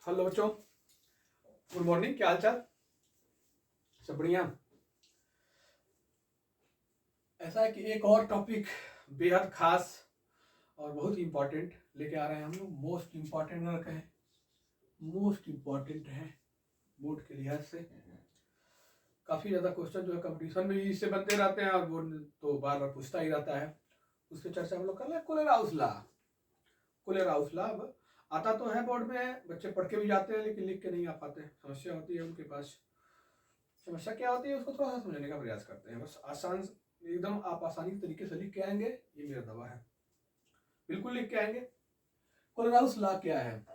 Hello बच्चों, good morning. क्या हाल चाल? सब बढ़िया। ऐसा है कि एक और टॉपिक बेहद खास और बहुत ही इंपॉर्टेंट लेके आ रहे हैं हम लोग। मोस्ट इम्पॉर्टेंट अगर कहें, मोस्ट इम्पॉर्टेंट है बोर्ड के लिहाज से। काफ़ी ज़्यादा क्वेश्चन जो है कंपटीशन में इससे बनते रहते हैं और बोर्ड तो बार बार पूछता ही रहता है। उसकी चर्चा हम लोग कर रहे हैं। कोलेराउस लॉ। कोलेराउस लॉ अब आता तो है बोर्ड में, बच्चे पढ़ के भी जाते हैं लेकिन लिख के नहीं आ पाते हैं, समस्या होती है उनके पास। समस्या क्या होती है उसको थोड़ा सा समझने का प्रयास करते हैं। बस आसान एकदम आप आसानी तरीके से लिख के आएंगे, ये मेरा दावा है। बिल्कुल लिख के आएंगे। कोलेराउस लॉ क्या है?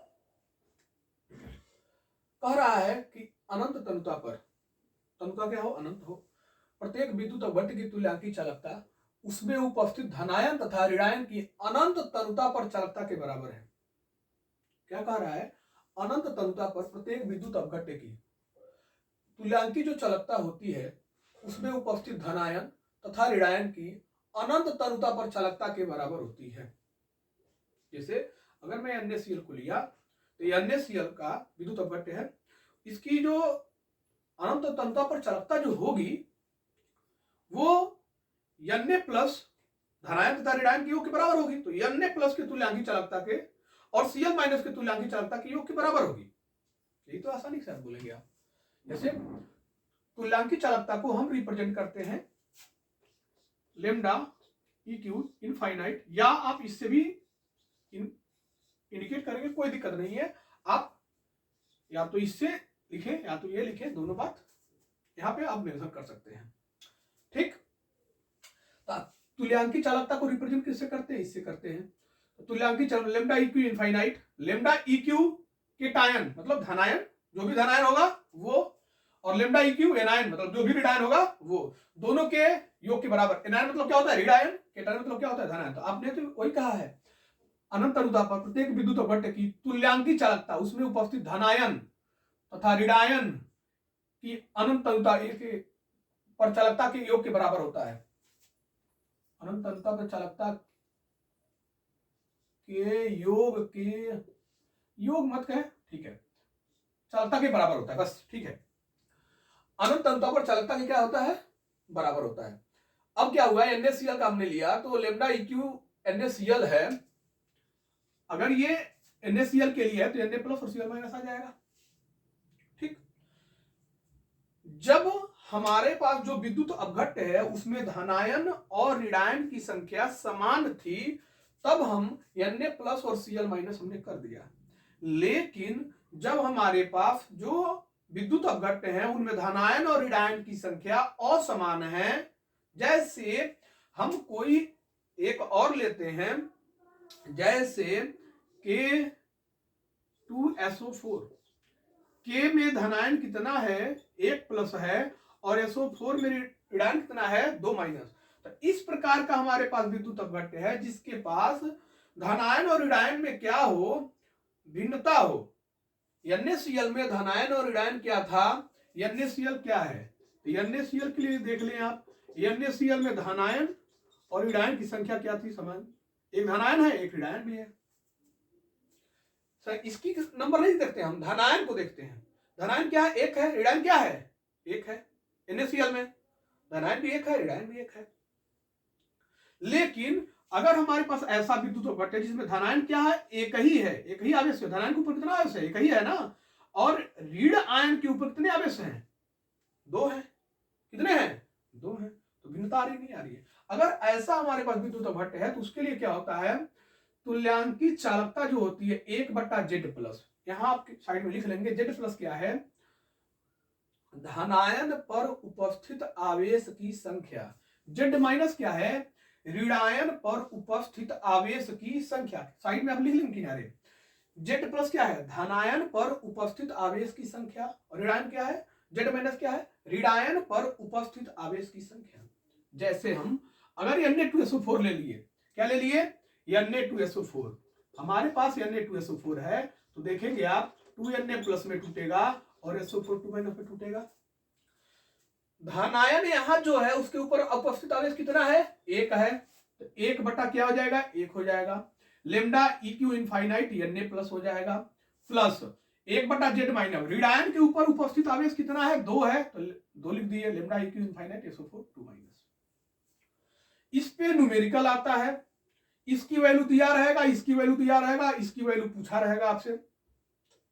कह रहा है कि अनंत तनुता पर, तनुता क्या हो? अनंत हो, प्रत्येक विद्युत अवघट्ट की तुल्यांकी चालकता उसमें उपस्थित धनायन तथा ऋणायन की अनंत तनुता पर चालकता के बराबर है। क्या कह रहा है? अनंत तनुता पर प्रत्येक विद्युत अवघट्ट की तुल्यांकी जो चालकता होती है उसमें उपस्थित धनायन तथा ऋणायन की अनंत तनुता पर चालकता के बराबर होती है। जैसे अगर मैं NaCl को लिया तो ये NaCl का विद्युत अवघट्ट है, इसकी जो अनंत तनुता पर चालकता जो होगी वो Na प्लस धनायन तथा ऋणायन के योग के बराबर होगी। तो Na प्लस की तुल्यांकी चालकता के और Cl माइनस की तुल्यांकी चालकता के योग के बराबर होगी। यही तो आसानी से आप बोलेंगे आप। जैसे तुल्यांकी चालकता को हम रिप्रेजेंट करते हैं लेमडा EQ इनफाइनाइट, या आप इससे भी इंडिकेट करेंगे, कोई दिक्कत नहीं है। आप या तो इससे लिखें या तो ये लिखें, दोनों बात यहां पे आप मेंशन कर सकते हैं। ठीक, तो तुल्यांकी चालकता को रिप्रेजेंट किससे करते हैं? इससे करते हैं। तो तुल्यांकी चालक lambda EQ infinite, lambda EQ के टायन मतलब धनायन, जो भी धनायन होगा वो, और लेमडा EQ एनायन मतलब जो भी ऋणायन होगा वो, दोनों के योग के बराबर। एनायन मतलब क्या होता है? ऋणायन। केटायन मतलब क्या होता है? धनायन। तो आपने तो वही कहा है, अनंत तनुता पर प्रत्येक विद्युत अवघट्ट की तुल्यांकी चालकता उसमें उपस्थित धनायन तथा ऋणायन की अनंत तनुता पर चालकता के योग के बराबर होता है। अनंत तनुता पर चालकता के योग मत कहें, ठीक है, चालकता के बराबर होता है बस, ठीक है। अनंत तनुता पर चालकता के क्या होता है? बराबर होता है। अब क्या हुआ, NaCl का हमने लिया तो लेमडा EQ NaCl है, अगर ये NaCl के लिए है तो Na प्लस और Cl माइनस आ जाएगा। ठीक, जब हमारे पास जो विद्युत अवघट्ट है उसमें धनायन और ऋणायन की संख्या समान थी, तब हम Na प्लस और Cl माइनस हमने कर दिया। लेकिन जब हमारे पास जो विद्युत अवघट्ट है उनमें धनायन और ऋणायन की संख्या असमान है, जैसे हम कोई एक और लेते हैं, जैसे K2SO4, K में धनायन कितना है? 1 प्लस है, और SO4 में ऋणायन कितना है? 2 माइनस। तो इस प्रकार का हमारे पास विद्युत अवघट्ट है जिसके पास धनायन और ऋणायन में क्या हो? भिन्नता हो। NaCl में धनायन और ऋणायन क्या था? NaCl क्या है? तो NaCl के लिए देख लें आप, NaCl में धनायन और ऋणायन की संख्या क्या थी? समान। एक धनायन है, एक ऋणायन भी है। सर इसकी नंबर नहीं देखते हम, धनायन को देखते हैं। धनायन क्या है? 1 है। ऋणायन क्या है? 1 है। NaCl में धनायन भी 1 है, ऋणायन भी 1 है। लेकिन अगर हमारे पास ऐसा विद्युत अवघट्ट है जिसमें धनायन क्या है? एक ही है, एक ही आवेश है। धनायन के ऊपर कितना आवेश है? एक ही है ना। और ऋण आयन के ऊपर कितने आवेश हैं? 2 है। कितने हैं? 2 हैं। तो भिन्नता आ रही नहीं आ रही है। अगर ऐसा हमारे पास विद्युत अवघट्ट है तो उसके लिए क्या होता है? तुल्यांकी चालकता जो होती है 1/Z प्लस, यहां आप साइड में लिख लेंगे। Z प्लस क्या है? धनायन पर उपस्थित आवेश की संख्या। Z माइनस क्या है? ऋणायन पर उपस्थित आवेश की संख्या। साइड में आप लिख लेंगे किनारे। Z प्लस क्या है? धनायन पर उपस्थित आवेश की संख्या, और ऋणायन क्या है? Z माइनस क्या है? ऋणायन पर उपस्थित आवेश की संख्या। जैसे हम अगर Na2SO4 ले लिए, क्या ले लिए? Na2SO4। हमारे पास Na2SO4 है तो देखेंगे आप 2Na प्लस में टूटेगा और SO4 2 माइनस में टूटेगा। धनायन यहां जो है उसके ऊपर उपस्थित आवेश कितना है? 1 है। तो 1 बटा क्या हो जाएगा? 1 हो जाएगा। Lambda EQ infinite Na plus हो जाएगा, प्लस 1/z माइनस ऋणायन के ऊपर उपस्थित आवेश कितना है, 2 है, तो 2 लिख दिए, lambda EQ infinite SO4 2 minus. इस पे न्यूमेरिकल आता है, इसकी वैल्यू दिया रहेगा, इसकी वैल्यू दिया रहेगा, इसकी वैल्यू पूछा रहेगा आपसे,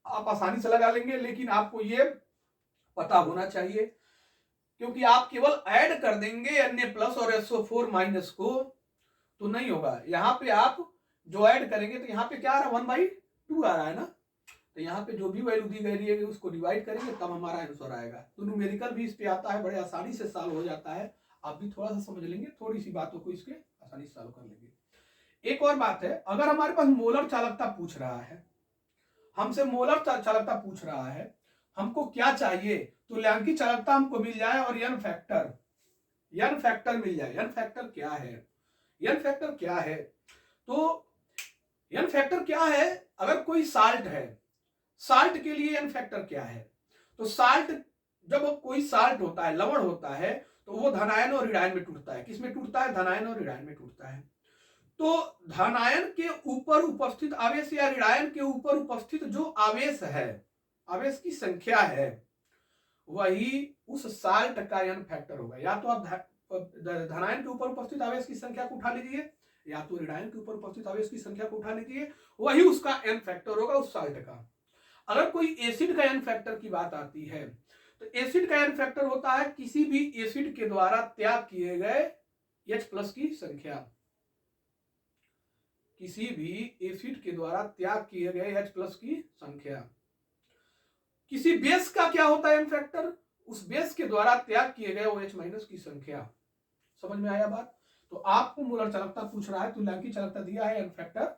आप आसानी से लगा लेंगे, लेकिन आपको ये पता होना चाहिए, क्योंकि आप केवल ऐड कर देंगे Na+ और SO4 माइनस को तो नहीं होगा। यहां पे आप जो ऐड करेंगे तो यहाँ पे क्या आ रहा है, 1/2 आ रहा है ना, तो यहाँ पे जो भी वैल्यू दी गई है उसको डिवाइड करेंगे तब हमारा आंसर आएगा। तो न्यूमेरिकल भी इस पे आता है, बड़े आसानी से सॉल्व हो जाता है, आप भी थोड़ा सा समझ लेंगे, थोड़ी सी बातों को इसके आसानी से सॉल्व कर लेंगे। एक और बात है, अगर हमारे पास मोलर चालकता पूछ रहा है, हमसे मोलर चालकता पूछ रहा है, हमको क्या चाहिए, तुल्यांकी चालकता हमको मिल जाए और एन फैक्टर मिल जाए। एन फैक्टर क्या है, एन फैक्टर क्या है, तो एन फैक्टर क्या है, अगर कोई साल्ट है, साल्ट के लिए एन फैक्टर क्या है, तो साल्ट, जब कोई साल्ट होता है, लवण होता है, तो वो धनायन और ऋणायन में टूटता है। किसमें टूटता है, धनायन और ऋणायन में टूटता है। तो धनायन के ऊपर उपस्थित आवेश या ऋणायन के ऊपर उपस्थित जो आवेश है, आवेश की संख्या है, वही उस साल्ट का एन फैक्टर होगा। या तो आप धनायन के ऊपर उपस्थित आवेश की संख्या को उठा लीजिए, या तो ऋणायन के ऊपर उपस्थित आवेश की संख्या को उठा लीजिए, वही उसका एन फैक्टर होगा उस साल्ट का। अगर कोई एसिड का एन फैक्टर की बात आती है, तो एसिड का एन फैक्टर होता है किसी भी एसिड के द्वारा त्याग किए गए H+ की संख्या, किसी भी एसिड के द्वारा त्याग किए गए H+ की संख्या। किसी बेस का क्या होता है एन फैक्टर, उस बेस के द्वारा त्याग किए गए OH- की संख्या। समझ में आया बात। तो आपको मोलर चालकता पूछ रहा है, तुल्यांकी चालकता दिया है, एन फैक्टर।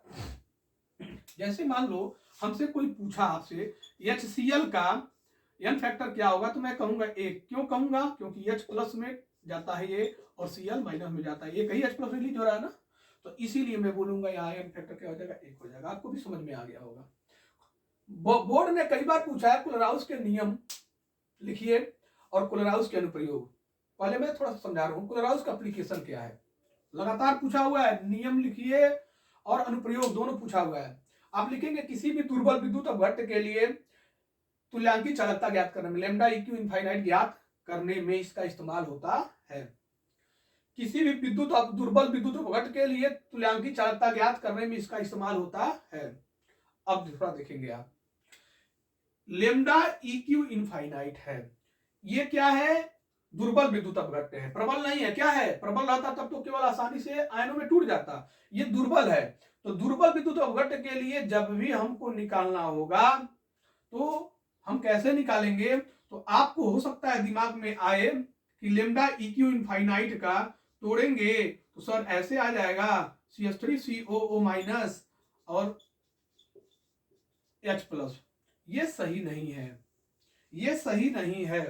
जैसे मान लो हमसे कोई पूछा आपसे HCl का एन फैक्टर क्या होगा, तो मैं कहूंगा 1। क्यों कहूंगा, क्योंकि H+ में जाता है ये और Cl माइनस में जाता है, ये कहीं H+ रिलीज हो रहा है ना, तो इसीलिए मैं बोलूंगा यहाँ एन फैक्टर क्या हो जाएगा, 1 हो जाएगा। आपको भी समझ में आ गया होगा। बोर्ड ने कई बार पूछा है क्लोराउस के नियम लिखिए और क्लोराउस के अनुप्रयोग। पहले मैं थोड़ा सा समझा रहा हूँ क्लोराउस का एप्लीकेशन क्या है, लगातार पूछा हुआ है, नियम लिखिए और अनुप्रयोग दोनों पूछा हुआ है। आप लिखेंगे किसी भी दुर्बल विद्युत अपघट्ट के लिए तुल्यांकी चालकता ज्ञात करने में, लेमडा इक्यू इनफाइनाइट ज्ञात करने में इसका इस्तेमाल होता है। किसी भी दुर्बल विद्युत अपघट्ट के लिए तुल्यांकी चालकता ज्ञात करने में इसका इस्तेमाल होता है। अब दूसरा देखेंगे आप, लेमडा इक्यू इनफाइनाइट है, ये क्या है, दुर्बल विद्युत अपघट्ट है, प्रबल नहीं है। क्या है, प्रबल रहता तब तो केवल आसानी से आयनों में टूट जाता, ये दुर्बल है। तो दुर्बल विद्युत अपघट्ट के लिए जब भी हमको निकालना होगा तो हम कैसे निकालेंगे, तो आपको हो सकता है दिमाग में आए कि लेमडा इक्यू इनफाइनाइट का तोड़ेंगे तो सर ऐसे आ जाएगा CH3COO- और H+। ये सही नहीं है, ये सही नहीं है,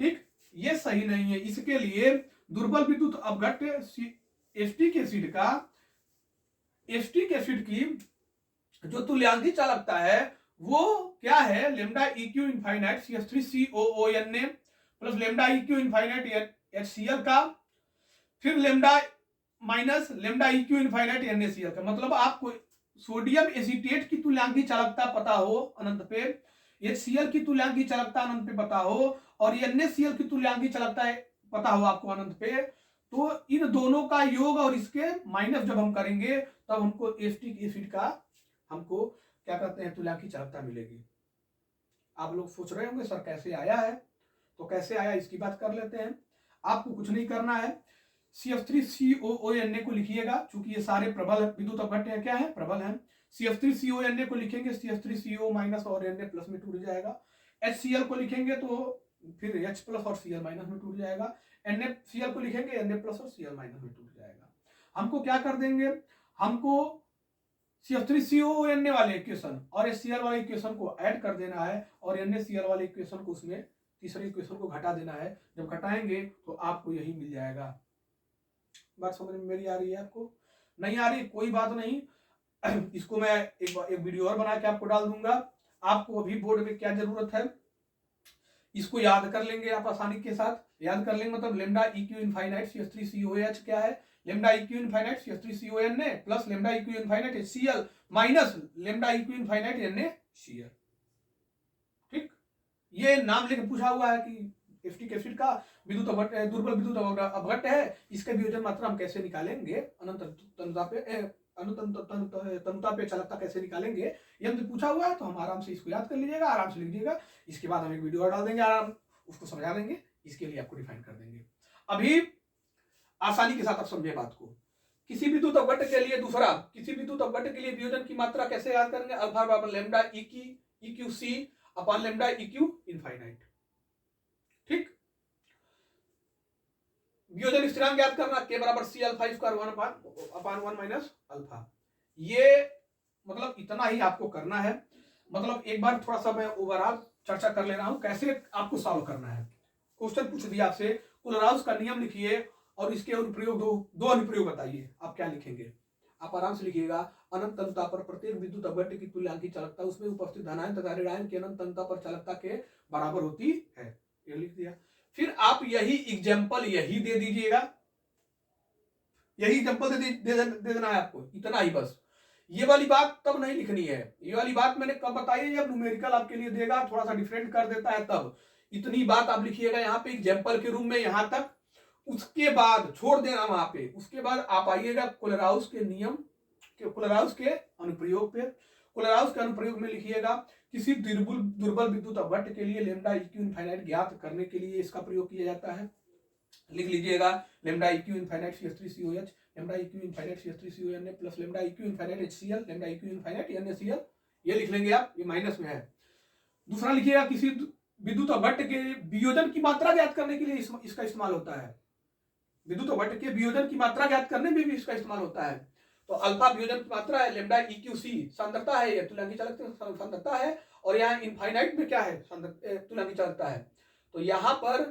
ठीक, ये सही नहीं है। इसके लिए दुर्बल विद्युत अपघट्ट एस्टिक एसिड की जो तुल्यांकी चालकता है वो क्या है, lambda EQ infinite CH3COONA plus lambda EQ infinite HCl का, फिर lambda minus lambda EQ infinite NaCl का। मतलब आपको सोडियम एसीटेट की तुल्यांकी चालकता पता हो अनंत पे, HCl की तुल्यांकी चालकता अनंत पे पता हो, और NaCl की तुल्यांकी चालकता पता हो आपको अनंत पे, तो इन दोनों का योग और इसके माइनस जब हम करेंगे तब हमको एसिटिक एसिड का हमको क्या कहते हैं, तुल्यांकी चालकता मिलेगी। आप लोग सोच रहे होंगे सर कैसे आया है, तो कैसे आया इसकी बात कर लेते हैं। आपको कुछ नहीं करना है, CH3COONA को लिखिएगा, चूंकि ये सारे प्रबल विद्युत अपघट्ट है, क्या है, प्रबल है। CH3CONA को लिखेंगे, CH3CO- और Na+ में टूट जाएगा। HCl को लिखेंगे तो फिर H+ और Cl- में टूट जाएगा। NaCl को लिखेंगे, Na+ और Cl- में टूट जाएगा। हमको क्या कर देंगे, हमको CH3COONA वाले इक्वेशन और HCl वाले इक्वेशन को ऐड कर देना है और NaCl वाले इक्वेशन को उसमें तीसरे इक्वेशन को घटा देना है। जब घटाएंगे तो आपको यही मिल जाएगा। बात समझ में मेरी आ रही है, आपको नहीं आ रही कोई बात नहीं, इसको मैं एक वीडियो और बना के आपको डाल दूंगा। आपको अभी बोर्ड में क्या जरूरत है, इसको याद कर लेंगे आप आसानी के साथ, याद कर लेंगे। मतलब लेमडा इक्यू इनफाइनाइट CH3COOH क्या है, lambda EQ infinite CH3CONA plus lambda EQ infinite HCl minus lambda EQ infinite NaCl। ये नाम लेके पूछा हुआ है कि एसिटिक एसिड का विद्युत अपघट्य, दुर्बल विद्युत अपघट्य है, इसका वियोजन मात्रा हम कैसे निकालेंगे, अनंत तनुता पे तनुता पे चालकता कैसे निकालेंगे, ये हमसे पूछा हुआ है। तो हम आराम से इसको याद कर लीजिएगा, आराम से लिख लीजिएगा। इसके बाद हम एक वीडियो और डाल देंगे, आराम उसको समझा देंगे, इसके लिए आपको डिफाइन कर देंगे। अभी आसानी के साथ आप समझे बात को। किसी विद्युत अपघट्य के लिए दूसरा, किसी विद्युत अपघट्य के लिए वियोजन की मात्रा कैसे याद करेंगे, अल्फा बराबर lambda E Q C upon lambda E Q infinite. ठीक, वियोजन स्थिरांक याद करना, के बराबर C alpha square 1 upon 1 minus alpha. ये मतलब इतना ही आपको करना है। मतलब एक बार थोड़ा सा मैं ओवरऑल चर्चा कर ले रहा हूं कैसे आपको सॉल्व करना है। क्वेश्चन पूछ दिया आपसे, कोलराउस का नियम लिखिए और इसके अनुप्रयोग दो अनुप्रयोग बताइए। आप क्या लिखेंगे, आप आराम से लिखिएगा। अनंत तनुता पर प्रत्येक विद्युत अपघट्य की तुल्यांकी चालकता उसमें उपस्थित धनायन तथा ऋणायन की अनंत तनुता पर चालकता के बराबर होती है, ये लिख दिया। फिर आप यही एग्जाम्पल यही दे दीजिएगा, यही एग्जाम्पल दे देना है आपको, इतना ही बस। ये वाली बात तब नहीं लिखनी है, ये वाली बात मैंने कब बताई है, जब न्यूमेरिकल आपके लिए देगा, थोड़ा सा डिफरेंट कर देता है तब। इतनी बात आप लिखिएगा यहाँ पे एग्जाम्पल के रूप में यहां तक, उसके बाद छोड़ देना वहां पे। उसके बाद आप आइएगा कोलराउस के नियम के, कोलराउस के अनुप्रयोग पे। कोलराउस के अनुप्रयोग में लिखिएगा किसी दुर्बल विद्युत अपघट्य के लिए लैम्डा इक्यू इनफाइनाइट ज्ञात करने के लिए इसका प्रयोग किया जाता है। लिख लीजिएगा lambda EQ infinite CH3COH, lambda EQ infinite CH3CONA plus lambda EQ infinite HCl, lambda EQ infinite NaCl, ये लिख लेंगे आप, ये माइनस में है। दूसरा लिखिएगा किसी विद्युत अपघट्य के वियोजन की मात्रा ज्ञात करने के लिए इसका इस्तेमाल होता है। विद्युत अपघट्य के वियोजन की मात्रा ज्ञात करने में भी इसका इस्तेमाल होता है। तो अल्फा वियोजन की मात्रा है, लैम्डा EQC सांद्रता है, ये तुल्यांकी चालकता सांद्रता है, और यहाँ इनफाइनाइट में क्या है, तुल्यांकी चालकता है। तो यहाँ पर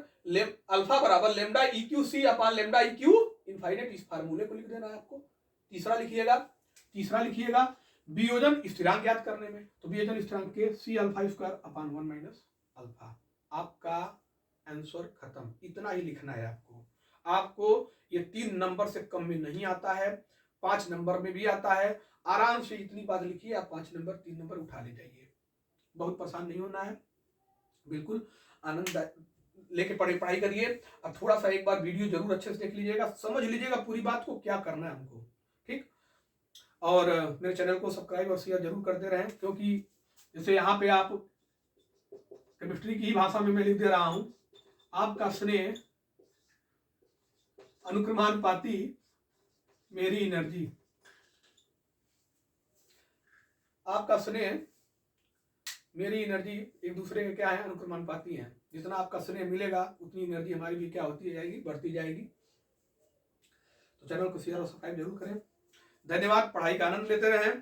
अल्फा बराबर lambda EQC upon lambda EQ infinite, इस फार्मूले को लिख देना है आपको। तीसरा लिखिएगा वियोजन स्थिरांक ज्ञात करने में, तो वियोजन स्थिरांक के C alpha square upon 1 minus alpha. आपका आंसर खत्म, इतना ही लिखना है आपको। आपको ये 3 नंबर से कम में नहीं आता है, 5 नंबर में भी आता है। आराम से इतनी बात लिखिए, आप 5 नंबर 3 नंबर उठा ले जाइए, बहुत परेशान नहीं होना है, बिल्कुल आनंद लेके पढ़ाई करिए। अब थोड़ा सा एक बार वीडियो जरूर अच्छे से देख लीजिएगा, समझ लीजिएगा पूरी बात को, क्या करना है हमको। ठीक, और मेरे चैनल को सब्सक्राइब और शेयर जरूर करते रहें, क्योंकि जैसे यहाँ पे आप केमिस्ट्री की भाषा में मैं लिख दे रहा हूं, आपका स्नेह अनुक्रमानुपाती मेरी एनर्जी, आपका स्नेह मेरी एनर्जी एक दूसरे के क्या है, अनुक्रमानुपाती है। जितना आपका स्नेह मिलेगा उतनी एनर्जी हमारी भी क्या होती जाएगी, बढ़ती जाएगी। तो चैनल को शेयर और सब्सक्राइब जरूर करें। धन्यवाद, पढ़ाई का आनंद लेते रहें।